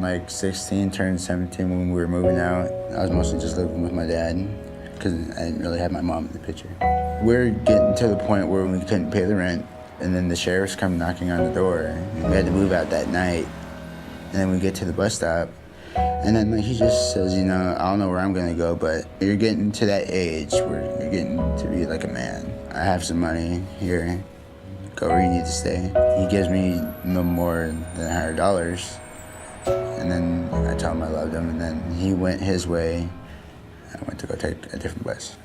like 16, turned 17 when we were moving out. I was mostly just living with my dad because I didn't really have my mom in the picture. We're getting to the point where we couldn't pay the rent, and then the sheriffs come knocking on the door. And we had to move out that night. And then we get to the bus stop, and then he just says, you know, I don't know where I'm gonna go, but you're getting to that age where you're getting to be like a man. I have some money here. Go where you need to stay. He gives me no more than $100. And then I tell him I loved him, and then he went his way. I went to go take a different bus.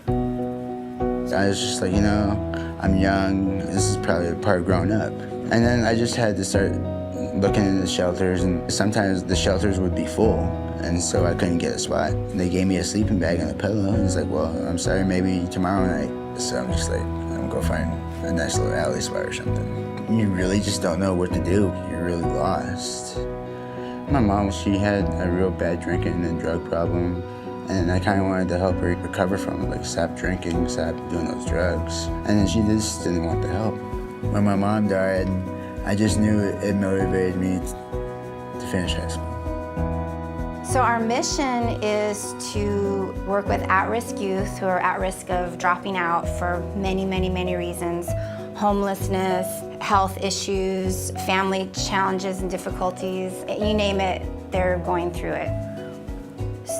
I was just like, you know, I'm young. This is probably a part of growing up. And then I just had to start looking into the shelters, and sometimes the shelters would be full, and so I couldn't get a spot. They gave me a sleeping bag and a pillow, and it's like, well, I'm sorry, maybe tomorrow night. So I'm just like, I'm gonna go find a nice little alley spot or something. You really just don't know what to do. You're really lost. My mom, she had a real bad drinking and drug problem, and I kind of wanted to help her recover from it, like stop drinking, stop doing those drugs. And then she just didn't want the help. When my mom died, I just knew it motivated me to finish high school. So our mission is to work with at-risk youth who are at risk of dropping out for many, many, many reasons. Homelessness, health issues, family challenges and difficulties, you name it, they're going through it.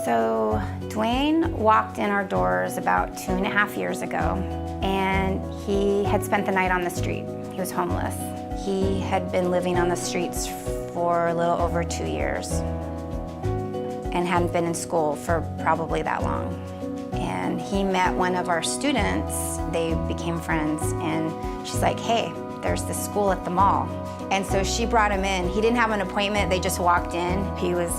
So Duane walked in our doors about 2.5 years ago, and he had spent the night on the street. He was homeless. He had been living on the streets for a little over 2 years and hadn't been in school for probably that long. And he met one of our students. They became friends, and she's like, hey, there's this school at the mall. And so she brought him in. He didn't have an appointment, they just walked in. He was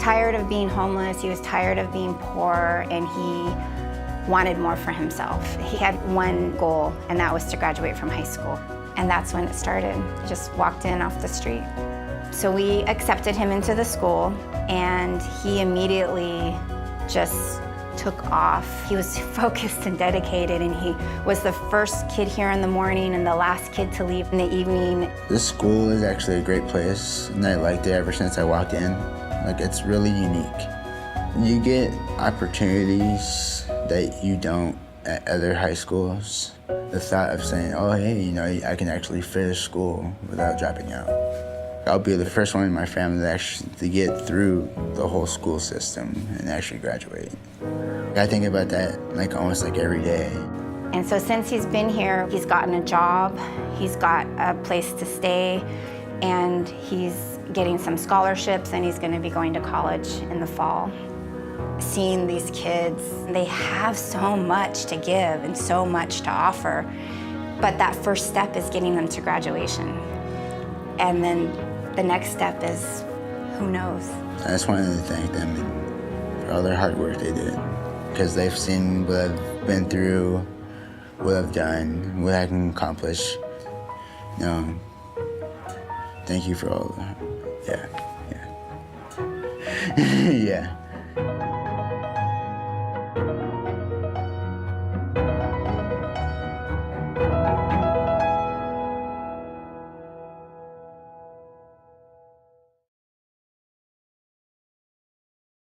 tired of being homeless, he was tired of being poor, and he wanted more for himself. He had one goal, and that was to graduate from high school. And that's when it started. He just walked in off the street. So we accepted him into the school, and he immediately just took off. He was focused and dedicated, and he was the first kid here in the morning and the last kid to leave in the evening. This school is actually a great place, and I liked it ever since I walked in. Like, it's really unique. You get opportunities that you don't at other high schools. The thought of saying, oh, hey, you know, I can actually finish school without dropping out. I'll be the first one in my family to get through the whole school system and actually graduate. I think about that like almost like every day. And so since he's been here, he's gotten a job, he's got a place to stay, and he's getting some scholarships, and he's gonna be going to college in the fall. Seeing these kids, they have so much to give and so much to offer, but that first step is getting them to graduation. And then the next step is, who knows? I just wanted to thank them for all their hard work they did, because they've seen what I've been through, what I've done, what I can accomplish. You know, thank you for all that. Yeah. Yeah.